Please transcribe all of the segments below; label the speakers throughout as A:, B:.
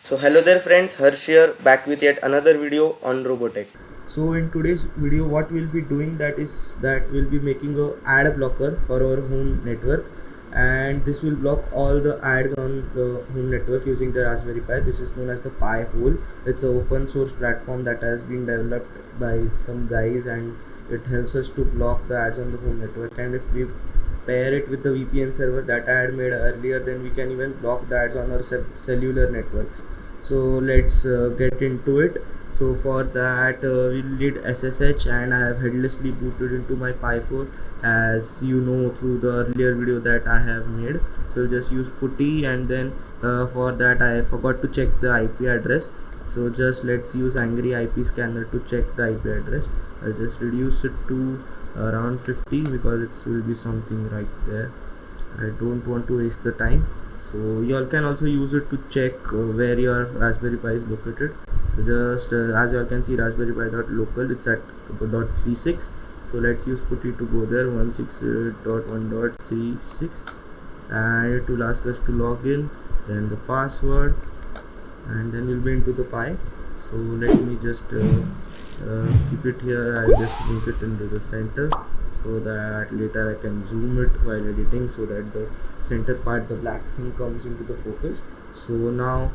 A: So hello there friends, Harsh here, back with yet another video on Robotech. So in today's video what we'll be doing that we'll be making a ad blocker for our home network, and this will block all the ads on the home network using the Raspberry Pi. This is known as the Pi hole. It's an open source platform that has been developed by some guys, and it helps us to block the ads on the home network. And if we pair it with the VPN server that I had made earlier, then we can even block the ads on our cellular networks. So let's get into it. So for that we'll need SSH, and I have headlessly booted into my Pi 4, as you know through the earlier video that I have made. So just use putty, and then for that I forgot to check the IP address. So just let's use Angry IP Scanner to check the IP address. I'll just reduce it to around 50 because it will be something right there. I don't want to waste the time. So you all can also use it to check where your Raspberry Pi is located. So just as you all can see, Raspberry Pi .local, it's at .36. so let's use putty to go there, 168.1.36, and it will ask us to log in, then the password, and then you'll be into the Pi. So let me just keep it here. I'll just make it into the center so that later I can zoom it while editing, so that the center part, the black thing, comes into the focus. So now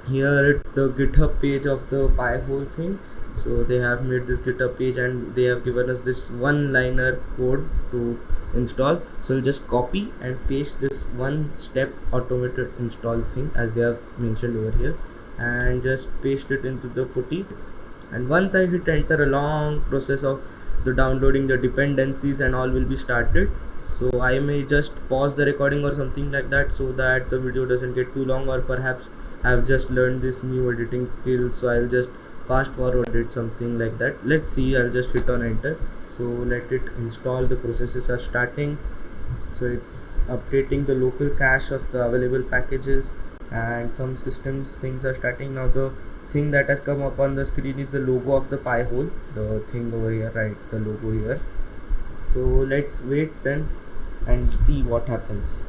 A: here it's the GitHub page of the Pi hole thing. So they have made this GitHub page, and they have given us this one-liner code to install. So we'll just copy and paste this one-step automated install thing as they have mentioned over here, and just paste it into the putty. And once I hit enter, a long process of the downloading the dependencies and all will be started. So I may just pause the recording or something like that, so that the video doesn't get too long, or perhaps I've just learned this new editing skill, so I'll just fast forward it, something like that. Let's see. I'll just hit on enter. So let it install. The processes are starting. So it's updating the local cache of the available packages, and some systems things are starting. Now the thing that has come up on the screen is the logo of the Pi hole, the thing over here, right, the logo here. So let's wait then and see what happens.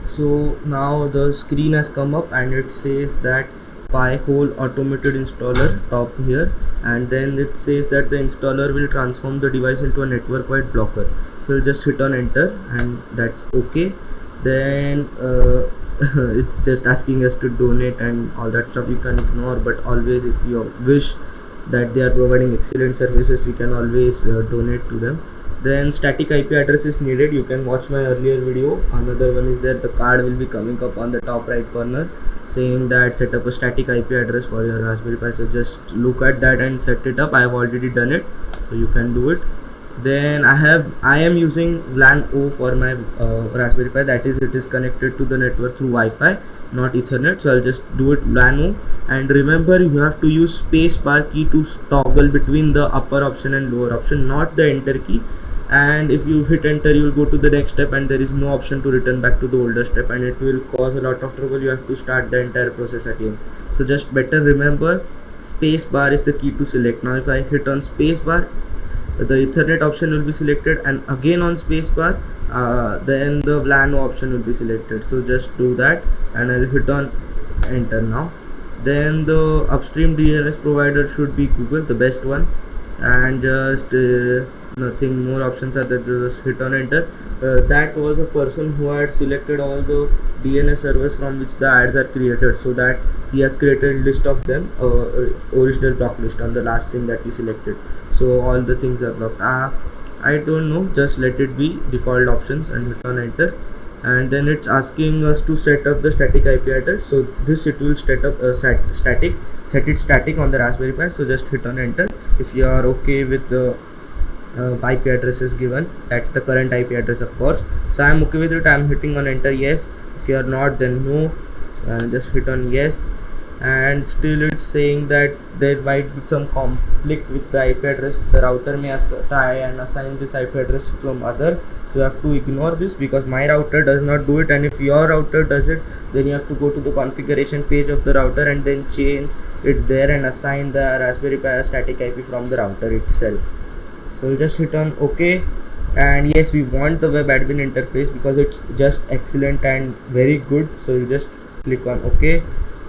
A: So now the screen has come up, and it says that Pi hole automated installer top here, and then it says that the installer will transform the device into a network wide blocker. So we'll just hit on enter, and that's okay. Then it's just asking us to donate and all that stuff. You can ignore, but always, if you wish that they are providing excellent services, we can always donate to them. Then static IP address is needed. You can watch my earlier video. Another one is there. The card will be coming up on the top right corner saying that set up a static IP address for your Raspberry Pi. So just look at that and set it up. I have already done it, so you can do it. Then I am using LAN O for my Raspberry Pi. That is, it is connected to the network through Wi-Fi, not Ethernet. So I'll just do it LAN O. And remember, you have to use space bar key to toggle between the upper option and lower option, not the enter key. And if you hit enter, you will go to the next step, and there is no option to return back to the older step, and it will cause a lot of trouble. You have to start the entire process again. So just better remember, space bar is the key to select. Now if I hit on space bar, the Ethernet option will be selected, and again on space bar, then the LAN option will be selected. So just do that, and I'll hit on enter now. Then the upstream DNS provider should be Google, the best one, and just nothing more options are there. Just hit on enter. That was a person who had selected all the DNS servers from which the ads are created, so that he has created list of them, original block list on the last thing that he selected. So all the things are blocked. I don't know, just let it be default options and hit on enter. And then it's asking us to set up the static IP address. So this, it will set up set it static on the Raspberry Pi. So just hit on enter if you are okay with the IP address is given. That's the current IP address, of course. So I'm okay with it. I'm hitting on enter, yes. If you are not, then no. So I'll just hit on yes, and still it's saying that there might be some conflict with the IP address. The router may try and assign this IP address from other. So you have to ignore this because my router does not do it, and if your router does it, then you have to go to the configuration page of the router and then change it there and assign the Raspberry Pi static IP from the router itself. So we'll just hit on OK, And yes, we want the web admin interface because it's just excellent and very good. So you just click on OK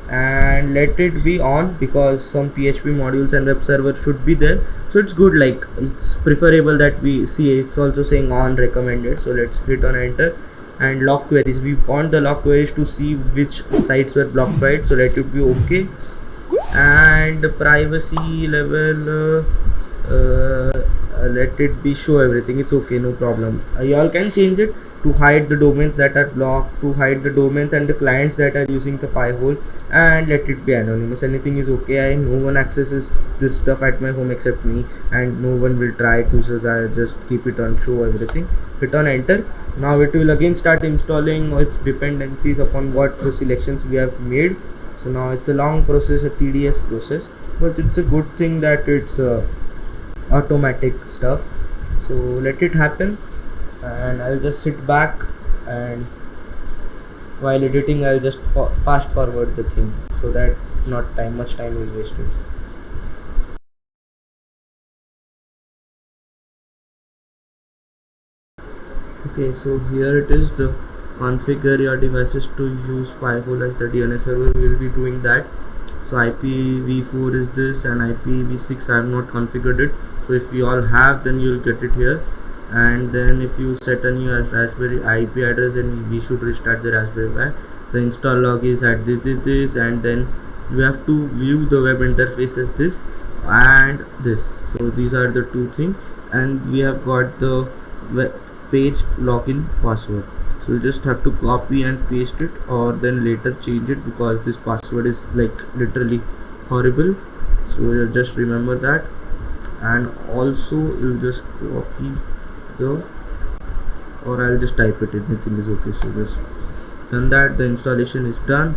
A: and let it be on, because some PHP modules and web server should be there. So it's good, like it's preferable that we see it's also saying on recommended. So let's hit on enter. And log queries, we want the log queries to see which sites were blocked by it, so let it be OK. And privacy level, let it be show everything, it's okay, no problem. You all can change it to hide the domains that are blocked, to hide the domains and the clients that are using the Pi-hole, and let it be anonymous. Anything is okay. No one accesses this stuff at my home except me, and no one will try to, so I just keep it on show everything. Hit on enter. Now it will again start installing its dependencies upon what the selections we have made. So now it's a long process, a tedious process, but it's a good thing that it's automatic stuff. So let it happen, and I'll just sit back, and while editing I'll just fast forward the thing so that not much time is wasted. Okay, so here it is, the configure your devices to use Pi-hole as the DNS server. Will be doing that. So IPv4 is this, and IPv6 I have not configured it. So if you all have, then you'll get it here. And then if you set a new Raspberry IP address, then we should restart the Raspberry Pi. The install log is at this, and then we have to view the web interface as this and this. So these are the two things, and we have got the web page login password. So you just have to copy and paste it, or then later change it, because this password is like literally horrible. So you just remember that, and also you just copy the, or I'll just type it, anything is okay. So just done that, the installation is done.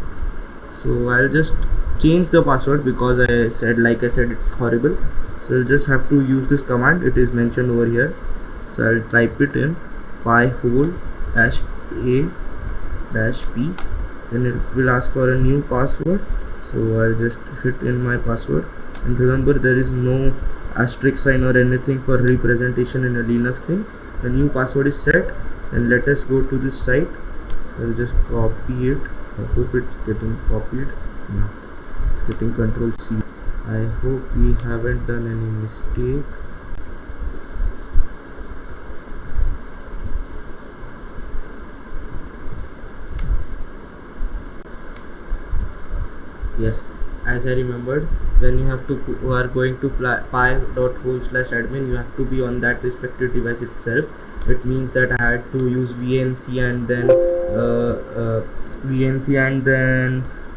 A: So I'll just change the password because like I said it's horrible. So you just have to use this command, it is mentioned over here. So I'll type it in Pi-hole -a-p, then it will ask for a new password. So I'll just hit in my password, and remember there is no asterisk sign or anything for representation in a Linux thing. The new password is set, then let us go to this site. So I'll just copy it. I hope it's getting copied. No, it's getting Ctrl+C. I hope we haven't done any mistake. Yes, as I remembered, when you have to are going to pi.hole/admin, you have to be on that respective device itself. It means that I had to use VNC and then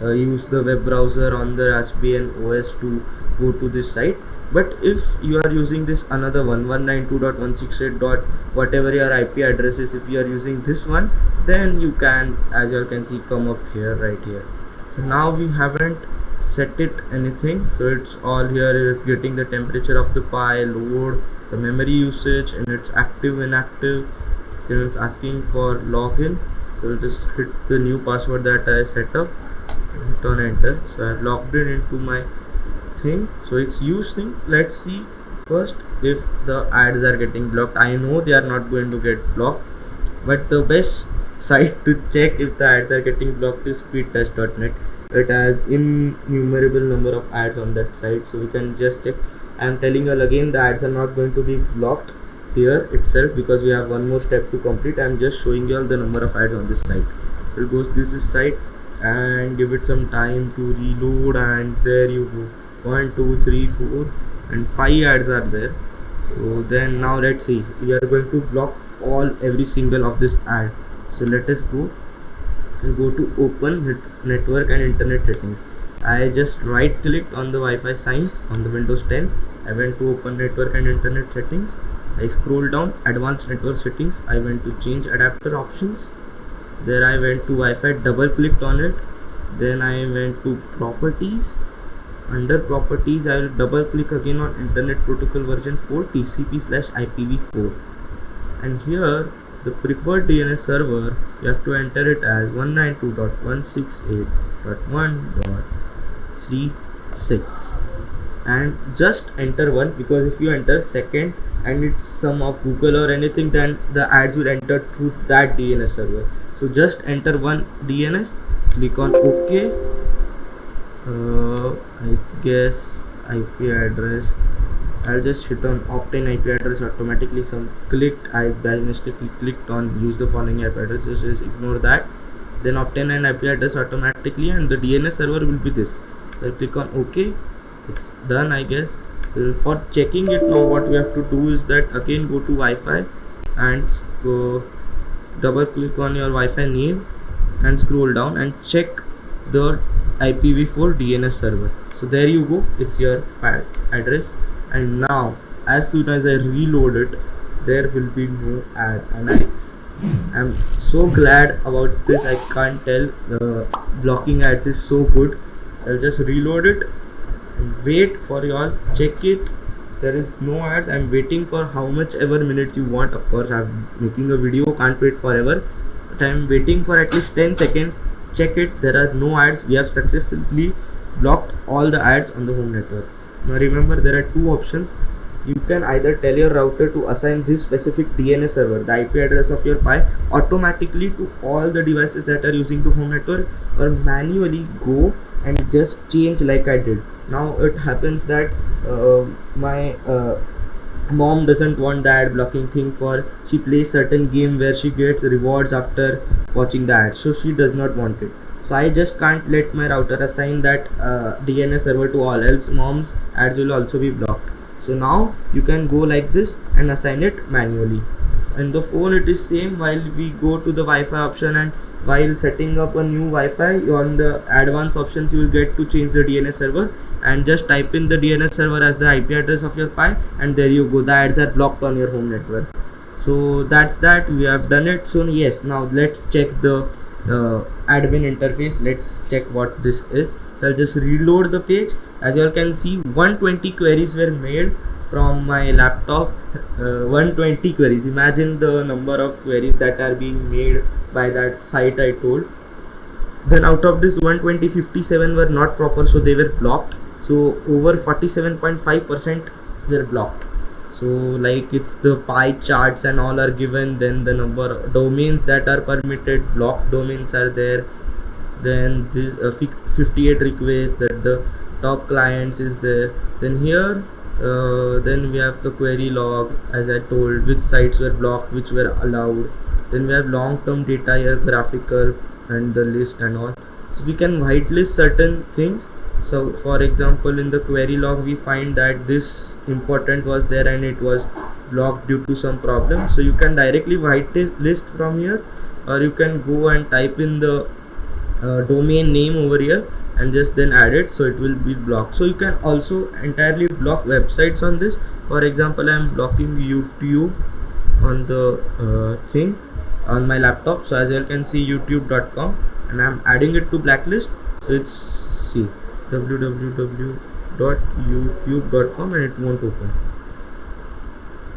A: use the web browser on the Raspbian OS to go to this site. But if you are using this another one, 192.168. whatever your IP address is, if you are using this one, then you can, as you all can see, come up here, right here. So now we haven't set it anything, so it's all here. It's getting the temperature of the Pi, load, the memory usage, and it's active, inactive. Then it's asking for login. So we'll just hit the new password that I set up, hit on enter. So I've logged in into my thing. So it's used thing. Let's see first if the ads are getting blocked. I know they are not going to get blocked, but the best site to check if the ads are getting blocked is speedtest.net. It has innumerable number of ads on that site, so we can just check. I am telling you all again, the ads are not going to be blocked here itself because we have one more step to complete. I am just showing you all the number of ads on this site. So it goes this is site, and give it some time to reload, and there you go, 1 2 3 4 and 5 ads are there. So then now let's see, we are going to block every single of this ad. So let us go and go to open network and internet settings. I just right clicked on the Wi-Fi sign on the Windows 10. I went to open network and internet settings. I scroll down advanced network settings. I went to change adapter options. There I went to Wi-Fi, double clicked on it. Then I went to properties. Under properties I will double click again on internet protocol version 4 TCP/IPv4, and here the preferred DNS server, you have to enter it as 192.168.1.36. and just enter one, because if you enter second and it's some of Google or anything, then the ads will enter through that DNS server. So just enter one DNS, click on OK. I guess IP address, I'll just hit on obtain IP address. Automatically some clicked, I by mistakenly clicked on use the following IP address, just ignore that. Then obtain an IP address automatically, and the DNS server will be this. So click on OK. It's done, I guess. So for checking it now, what we have to do is that again go to Wi-Fi and go double click on your Wi-Fi name and scroll down and check the IPv4 DNS server. So there you go, it's your address. And now as soon as I reload it, there will be no ad, and I'm so glad about this. I can't tell, the blocking ads is so good. So I'll just reload it and wait for you all. Check it, there is no ads. I'm waiting for how much ever minutes you want. Of course I'm making a video, can't wait forever, but I'm waiting for at least 10 seconds. Check it, there are no ads. We have successfully blocked all the ads on the home network. Now remember, there are two options. You can either tell your router to assign this specific DNS server, the IP address of your Pi, automatically to all the devices that are using the home network, or manually go and just change like I did. Now it happens that my mom doesn't want the ad blocking thing, for she plays certain game where she gets rewards after watching the ad, so she does not want it. So I just can't let my router assign that DNS server to all, else mom's ads will also be blocked. So now you can go like this and assign it manually. In the phone it is same. While we go to the Wi-Fi option, and while setting up a new Wi-Fi, on the advanced options you will get to change the DNS server, and just type in the DNS server as the IP address of your Pi, and there you go, the ads are blocked on your home network. So that's that, we have done it. So yes, now let's check the admin interface. Let's check what this is. So I'll just reload the page. As you all can see, 120 queries were made from my laptop. 120 queries, imagine the number of queries that are being made by that site I told. Then out of this 120, 57 were not proper, so they were blocked. So over 47.5% were blocked. So like it's the pie charts and all are given, then the number of domains that are permitted, blocked domains are there, then this 58 requests, that the top clients is there. Then here then we have the query log, as I told, which sites were blocked, which were allowed. Then we have long-term data here, graphical, and the list and all. So we can whitelist certain things. So for example, in the query log we find that this important was there and it was blocked due to some problem. So you can directly whitelist from here, or you can go and type in the domain name over here and just then add it, so it will be blocked. So you can also entirely block websites on this. For example, I am blocking YouTube on the thing on my laptop. So as you can see, youtube.com, and I am adding it to blacklist. So it's, see, www.youtube.com, and it won't open.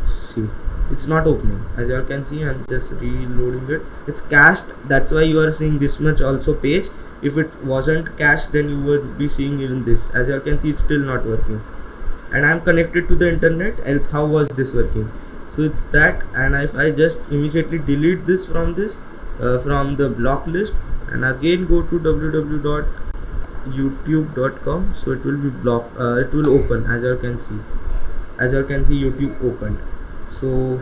A: See, it's not opening. As you all can see, I'm just reloading it. It's cached, that's why you are seeing this much also page. If it wasn't cached, then you would be seeing even this. As you all can see, it's still not working, and I'm connected to the internet, else how was this working? So it's that. And if I just immediately delete this from from the block list, and again go to www.youtube.com, so it will be blocked, it will open. As you can see, YouTube opened. So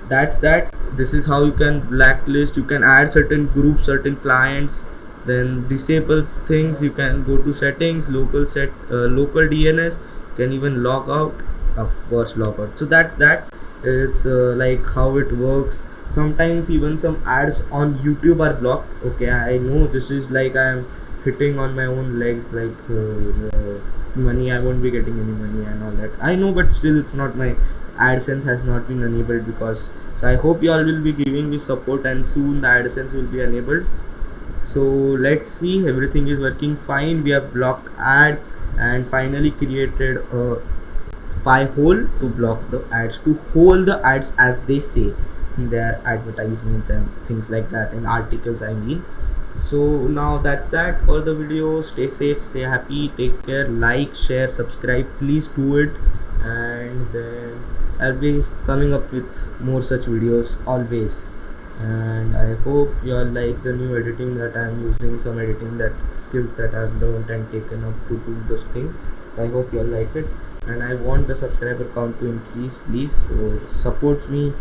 A: that's that. This is how you can blacklist. You can add certain groups, certain clients, then disable things. You can go to settings, local DNS. You can even log out, of course log out. So that's that. It's like how it works. Sometimes even some ads on YouTube are blocked. Okay, I know this is like I am hitting on my own legs, like money, I won't be getting any money and all that, I know, but still it's not, my AdSense has not been enabled, because so I hope you all will be giving me support, and soon the AdSense will be enabled. So let's see, everything is working fine. We have blocked ads and finally created a Pi hole to block the ads, to hold the ads, as they say in their advertisements and things like that, in articles I mean. So now that's that for the video. Stay safe, stay happy, take care, like, share, subscribe, please do it. And then I'll be coming up with more such videos always. And I hope you all like the new editing that I'm using, some editing that skills that I've learned and taken up to do this thing. So I hope you all like it, and I want the subscriber count to increase, please. So it supports me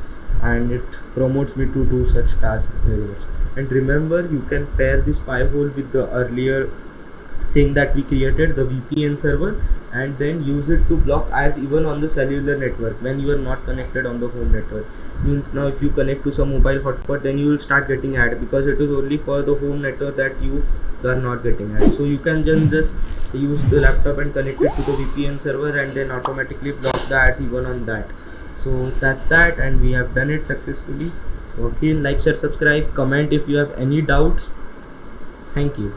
A: and it promotes me to do such tasks very much. And remember, you can pair this Pi-hole with the earlier thing that we created, the VPN server, and then use it to block ads even on the cellular network when you are not connected on the home network. Means now if you connect to some mobile hotspot, then you will start getting ad, because it is only for the home network that you are not getting ads. So you can just use the laptop and connect it to the VPN server and then automatically block the ads even on that. So that's that, and we have done it successfully. So again, like, share, subscribe, comment if you have any doubts. Thank you.